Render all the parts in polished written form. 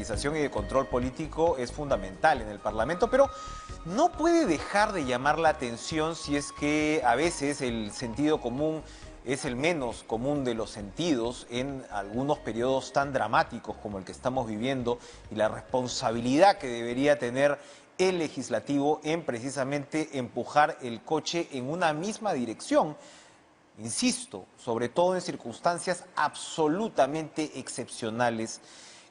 fiscalización y de control político es fundamental en el Parlamento, pero no puede dejar de llamar la atención si es que a veces el sentido común es el menos común de los sentidos en algunos periodos tan dramáticos como el que estamos viviendo y la responsabilidad que debería tener el legislativo en precisamente empujar el coche en una misma dirección. Insisto, sobre todo en circunstancias absolutamente excepcionales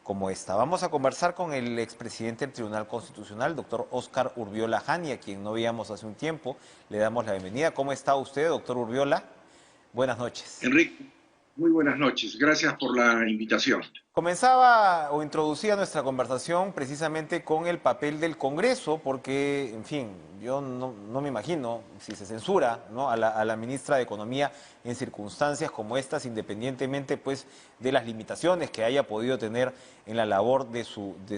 como esta. Vamos a conversar con el expresidente del Tribunal Constitucional, doctor Óscar Urviola Jani, a quien no veíamos hace un tiempo. Le damos la bienvenida. ¿Cómo está usted, doctor Urviola? Buenas noches. Enrique, muy buenas noches. Gracias por la invitación. Comenzaba o introducía nuestra conversación precisamente con el papel del Congreso, porque, en fin, yo no me imagino si se censura, ¿no?, a la ministra de Economía en circunstancias como estas, independientemente pues de las limitaciones que haya podido tener en la labor en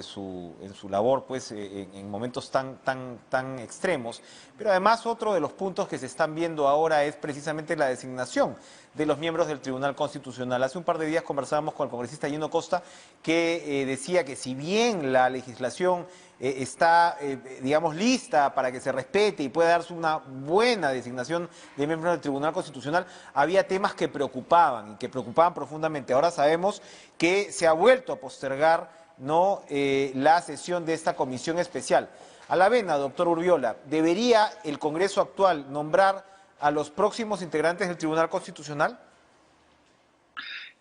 su labor pues en momentos tan extremos. Pero además otro de los puntos que se están viendo ahora es precisamente la designación de los miembros del Tribunal Constitucional. Hace un par de días conversábamos con el congresista Gino Costa, que decía que si bien la legislación está, digamos, lista para que se respete y pueda darse una buena designación de miembros del Tribunal Constitucional, había temas que preocupaban y que preocupaban profundamente. Ahora sabemos que se ha vuelto a postergar, ¿no?, la sesión de esta comisión especial. A la vena, doctor Urviola, ¿debería el Congreso actual nombrar a los próximos integrantes del Tribunal Constitucional?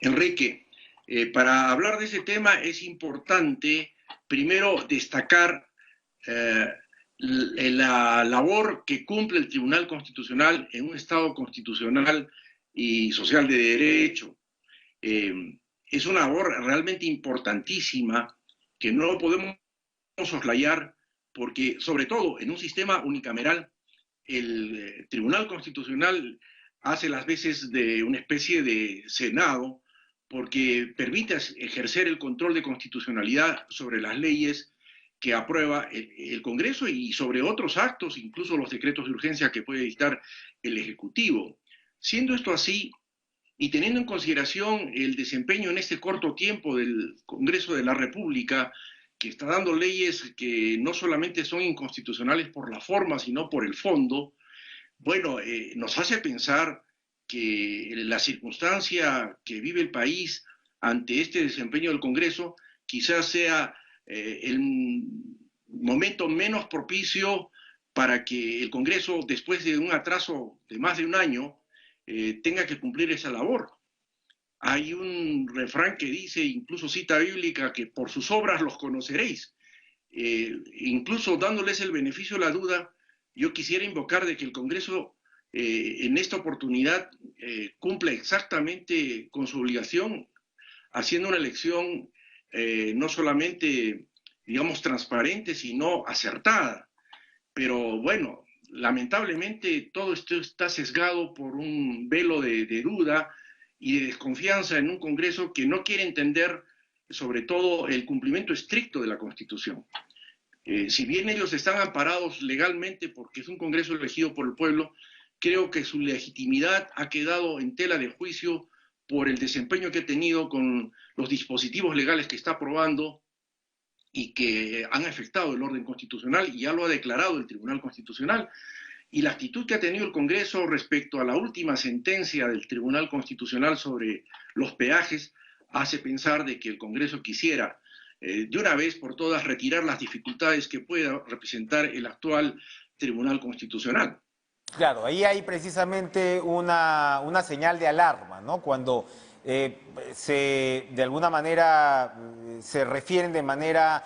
Enrique, para hablar de ese tema es importante primero destacar la labor que cumple el Tribunal Constitucional en un Estado constitucional y social de derecho. Es una labor realmente importantísima que no podemos soslayar porque, sobre todo, en un sistema unicameral, el Tribunal Constitucional hace las veces de una especie de Senado porque permite ejercer el control de constitucionalidad sobre las leyes que aprueba el Congreso y sobre otros actos, incluso los decretos de urgencia que puede dictar el Ejecutivo. Siendo esto así, y teniendo en consideración el desempeño en este corto tiempo del Congreso de la República, que está dando leyes que no solamente son inconstitucionales por la forma, sino por el fondo, bueno, nos hace pensar que la circunstancia que vive el país ante este desempeño del Congreso quizás sea el momento menos propicio para que el Congreso, después de un atraso de más de un año, tenga que cumplir esa labor. Hay un refrán que dice, incluso cita bíblica, que por sus obras los conoceréis. Incluso dándoles el beneficio de la duda, yo quisiera invocar de que el Congreso en esta oportunidad cumpla exactamente con su obligación, haciendo una elección no solamente, digamos, transparente, sino acertada. Pero bueno, lamentablemente todo esto está sesgado por un velo de duda y de desconfianza en un Congreso que no quiere entender sobre todo el cumplimiento estricto de la Constitución. Si bien ellos están amparados legalmente porque es un Congreso elegido por el pueblo, creo que su legitimidad ha quedado en tela de juicio por el desempeño que ha tenido con los dispositivos legales que está aprobando y que han afectado el orden constitucional, y ya lo ha declarado el Tribunal Constitucional. Y la actitud que ha tenido el Congreso respecto a la última sentencia del Tribunal Constitucional sobre los peajes hace pensar de que el Congreso quisiera de una vez por todas retirar las dificultades que pueda representar el actual Tribunal Constitucional. Claro, ahí hay precisamente una señal de alarma, ¿no? Cuando de alguna manera se refieren de manera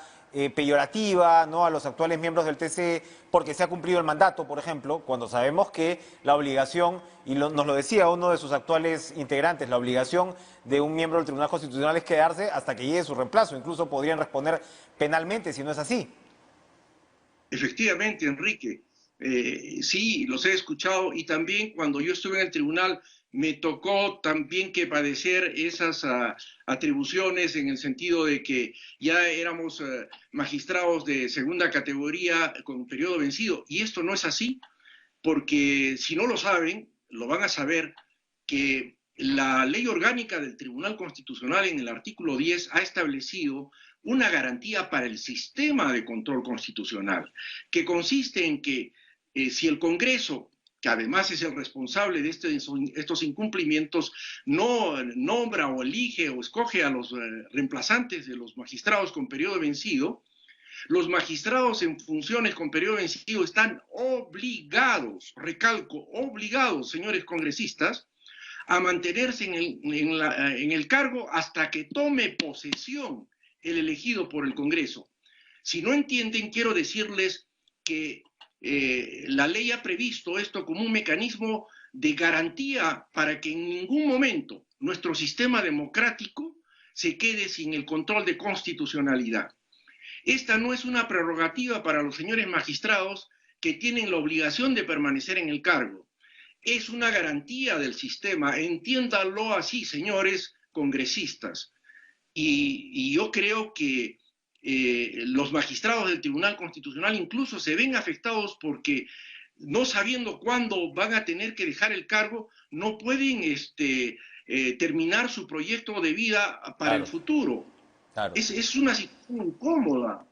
peyorativa, ¿no?, a los actuales miembros del TC porque se ha cumplido el mandato, por ejemplo, cuando sabemos que la obligación, y nos lo decía uno de sus actuales integrantes, la obligación de un miembro del Tribunal Constitucional es quedarse hasta que llegue su reemplazo. Incluso podrían responder penalmente si no es así. Efectivamente, Enrique. Sí, los he escuchado, y también cuando yo estuve en el tribunal me tocó también que padecer esas atribuciones en el sentido de que ya éramos magistrados de segunda categoría con periodo vencido, y esto no es así, porque si no lo saben, lo van a saber, que la ley orgánica del Tribunal Constitucional en el artículo 10 ha establecido una garantía para el sistema de control constitucional, que consiste en que si el Congreso, que además es el responsable de estos incumplimientos, no nombra o elige o escoge a los reemplazantes de los magistrados con periodo vencido, los magistrados en funciones con periodo vencido están obligados, recalco, obligados, señores congresistas, a mantenerse en el cargo hasta que tome posesión el elegido por el Congreso. Si no entienden, quiero decirles que la ley ha previsto esto como un mecanismo de garantía para que en ningún momento nuestro sistema democrático se quede sin el control de constitucionalidad. Esta no es una prerrogativa para los señores magistrados que tienen la obligación de permanecer en el cargo. Es una garantía del sistema, entiéndanlo así, señores congresistas. Y yo creo que los magistrados del Tribunal Constitucional incluso se ven afectados porque, no sabiendo cuándo van a tener que dejar el cargo, no pueden terminar su proyecto de vida para el futuro. Claro. Es una situación incómoda.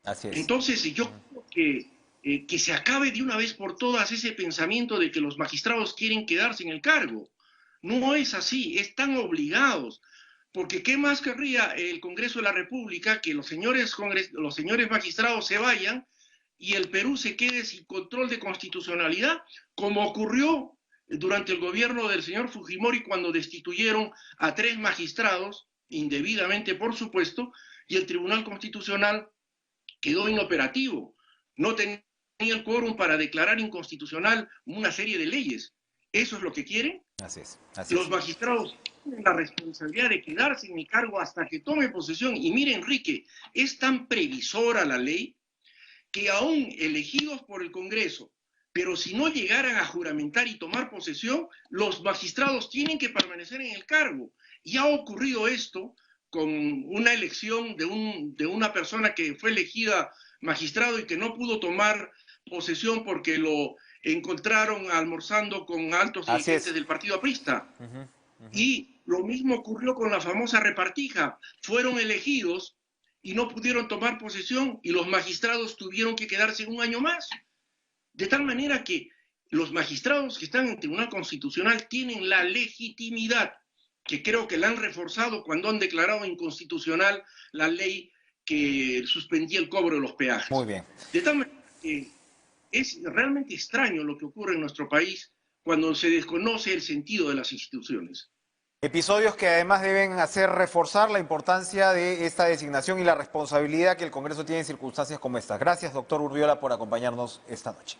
Así es. Entonces, yo creo que se acabe de una vez por todas ese pensamiento de que los magistrados quieren quedarse en el cargo. No es así, están obligados. Porque ¿qué más querría el Congreso de la República? Que los señores magistrados se vayan y el Perú se quede sin control de constitucionalidad, como ocurrió durante el gobierno del señor Fujimori cuando destituyeron a 3 magistrados, indebidamente por supuesto, y el Tribunal Constitucional quedó inoperativo. No tenía el quórum para declarar inconstitucional una serie de leyes. ¿Eso es lo que quieren? Así es. Los magistrados tienen la responsabilidad de quedarse en el cargo hasta que tome posesión. Y mire, Enrique, es tan previsora la ley que aún elegidos por el Congreso, pero si no llegaran a juramentar y tomar posesión, los magistrados tienen que permanecer en el cargo. Y ha ocurrido esto con una elección de una persona que fue elegida magistrado y que no pudo tomar posesión porque lo encontraron almorzando con altos dirigentes del partido aprista. Y lo mismo ocurrió con la famosa repartija. Fueron elegidos y no pudieron tomar posesión y los magistrados tuvieron que quedarse un año más. De tal manera que los magistrados que están en el Tribunal Constitucional tienen la legitimidad, que creo que la han reforzado cuando han declarado inconstitucional la ley que suspendía el cobro de los peajes. Muy bien. De tal manera que es realmente extraño lo que ocurre en nuestro país cuando se desconoce el sentido de las instituciones. Episodios que además deben hacer reforzar la importancia de esta designación y la responsabilidad que el Congreso tiene en circunstancias como estas. Gracias, doctor Urbiola, por acompañarnos esta noche.